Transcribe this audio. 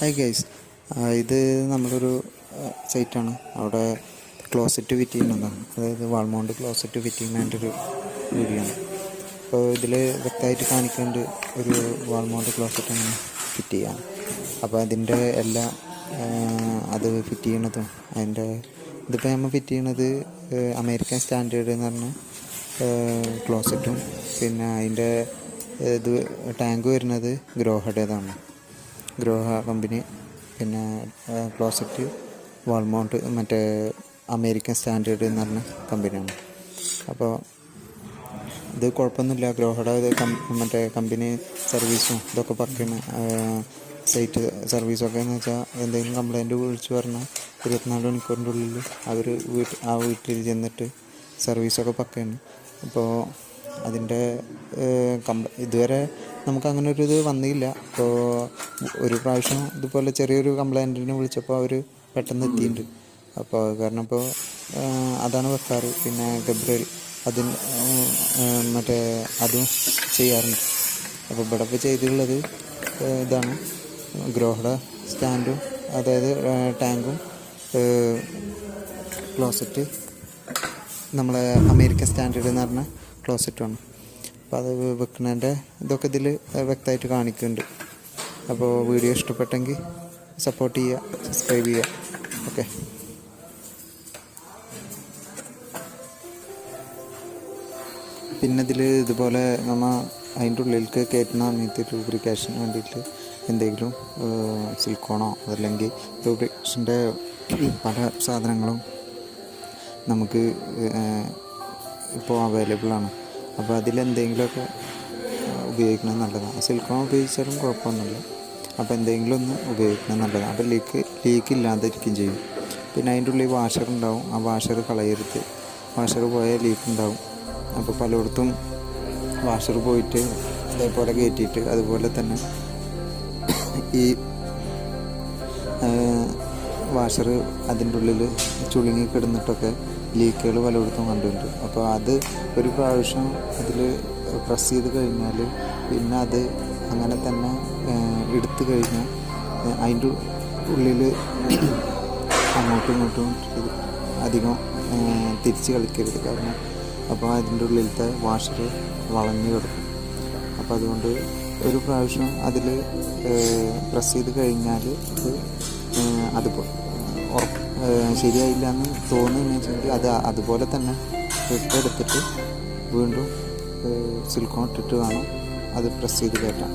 Hi guys, ഇത് നമ്മളൊരു സൈറ്റാണ്. അവിടെ ക്ലോസറ്റ് ഫിറ്റ് ചെയ്യുന്നതാണ്. അതായത് വാൾമൗണ്ട് ക്ലോസറ്റ് ഫിറ്റ് ചെയ്യുന്നതിൻ്റെ ഒരു വീഡിയോ ആണ്. അപ്പോൾ ഇതിൽ വ്യക്തമായിട്ട് കാണിക്കേണ്ട ഒരു വാൾമൗണ്ട് ക്ലോസറ്റ് അങ്ങനെ ഫിറ്റ് ചെയ്യാം. അപ്പോൾ അതിൻ്റെ എല്ലാ അത് ഫിറ്റ് ചെയ്യണതും അതിൻ്റെ ഇതിപ്പോൾ നമ്മൾ ഫിറ്റ് ചെയ്യണത് അമേരിക്കൻ സ്റ്റാൻഡേർഡ് എന്ന് പറഞ്ഞ ക്ലോസറ്റും, പിന്നെ അതിൻ്റെ ഇത് ടാങ്ക് വരുന്നത് ഗ്രോഹയുടേതാണ്. ഗ്രോഹ കമ്പനി. പിന്നെ ക്ലോസറ്റ് വാൾമൗണ്ട് മറ്റേ അമേരിക്കൻ സ്റ്റാൻഡേർഡ് എന്ന് പറഞ്ഞ കമ്പനിയാണ്. അപ്പോൾ ഇത് കുഴപ്പമൊന്നുമില്ല. ഗ്രോഹയുടെ ഇത് മറ്റേ കമ്പനി സർവീസും ഇതൊക്കെ പക്കയാണ്. സൈറ്റ് സർവീസൊക്കെ എന്ന് വെച്ചാൽ എന്തെങ്കിലും കംപ്ലൈൻറ്റ് വിളിച്ച് പറഞ്ഞാൽ 24 മണിക്കൂറിൻ്റെ ഉള്ളിൽ അവർ വീട്ടിൽ ചെന്നിട്ട് സർവീസൊക്കെ പക്കയാണ്. അപ്പോൾ അതിൻ്റെ ഇതുവരെ നമുക്ക് അങ്ങനെ ഒരു ഇത് വന്നില്ല. അപ്പോൾ ഒരു പ്രാവശ്യം ഇതുപോലെ ചെറിയൊരു കംപ്ലൈൻറ്റിന് വിളിച്ചപ്പോൾ അവർ പെട്ടെന്ന് എത്തിയിട്ടുണ്ട്. അപ്പോൾ കാരണം ഇപ്പോൾ അതാണ് വെക്കാറ്. പിന്നെ ഗബ്രിയൽ അതിന് മറ്റേ അതും ചെയ്യാറുണ്ട്. അപ്പോൾ ഇവിടെ ഇപ്പോൾ ചെയ്തിട്ടുള്ളത് ഇതാണ്. ഗ്രോഹയുടെ സ്റ്റാൻഡും, അതായത് ടാങ്കും, ക്ലോസറ്റ് നമ്മളെ അമേരിക്കൻ സ്റ്റാൻഡേർഡ് എന്ന് പറഞ്ഞ ക്ലോസറ്റുമാണ്. അപ്പോൾ അത് വെക്കുന്നതിൻ്റെ ഇതൊക്കെ ഇതിൽ വ്യക്തമായിട്ട് കാണിക്കുന്നുണ്ട്. അപ്പോൾ വീഡിയോ ഇഷ്ടപ്പെട്ടെങ്കിൽ സപ്പോർട്ട് ചെയ്യുക, സബ്സ്ക്രൈബ് ചെയ്യുക. ഓക്കെ. പിന്നെ ഇതിൽ ഇതുപോലെ നമ്മൾ അതിൻ്റെ ഉള്ളിലേക്ക് കയറ്റുന്ന സമയത്ത് ലൂബ്രിക്കേഷന് വേണ്ടിയിട്ട് എന്തെങ്കിലും സിലിക്കോണോ അതല്ലെങ്കിൽ ലൂബ്രിക്കേഷൻ്റെ പല സാധനങ്ങളും നമുക്ക് ഇപ്പോൾ അവൈലബിൾ ആണ്. അപ്പോൾ അതിലെന്തെങ്കിലുമൊക്കെ ഉപയോഗിക്കുന്നത് നല്ലതാണ്. സിലിക്കോൺ ഉപയോഗിച്ചാലും കുഴപ്പമൊന്നുമില്ല. അപ്പോൾ എന്തെങ്കിലും ഒന്ന് ഉപയോഗിക്കുന്നത് നല്ലതാണ്. അപ്പോൾ ലീക്ക് ഇല്ലാതിരിക്കുകയും ചെയ്യും. പിന്നെ അതിൻ്റെ ഉള്ളിൽ വാഷർ ഉണ്ടാവും. ആ വാഷർ കളയരുത്. വാഷർ പോയാൽ ലീക്ക് ഉണ്ടാവും. അപ്പോൾ പലയിടത്തും വാഷർ പോയിട്ട് ഇതേപോലെ കയറ്റിയിട്ട് അതുപോലെ തന്നെ ഈ വാഷർ അതിൻ്റെ ഉള്ളിൽ ചുളുങ്ങി കിടന്നിട്ടൊക്കെ ലീക്കുകൾ പലയിടത്തും കണ്ടിട്ടുണ്ട്. അപ്പോൾ അത് ഒരു പ്രാവശ്യം അതിൽ പ്രസ് ചെയ്ത് കഴിഞ്ഞാൽ പിന്നെ അത് അങ്ങനെ തന്നെ എടുത്തു കഴിഞ്ഞാൽ അതിൻ്റെ ഉള്ളിൽ അങ്ങോട്ടും ഇങ്ങോട്ടും അധികം തിരിച്ച് കളിക്കരുത്. കാരണം അപ്പോൾ അതിൻ്റെ ഉള്ളിലത്തെ വാഷർ വളഞ്ഞു കിടക്കും. അപ്പോൾ അതുകൊണ്ട് ഒരു പ്രാവശ്യം അതിൽ പ്രസ് ചെയ്ത് കഴിഞ്ഞാൽ അത് ശരിയായില്ല എന്ന് തോന്നുകയെന്ന് വെച്ചെങ്കിൽ അത് അതുപോലെ തന്നെ ഇട്ടെടുത്തിട്ട് വീണ്ടും സിലിക്കോൺ ഇട്ടിട്ട് വേണം അത് പ്രസ് ചെയ്ത് കയറ്റാൻ.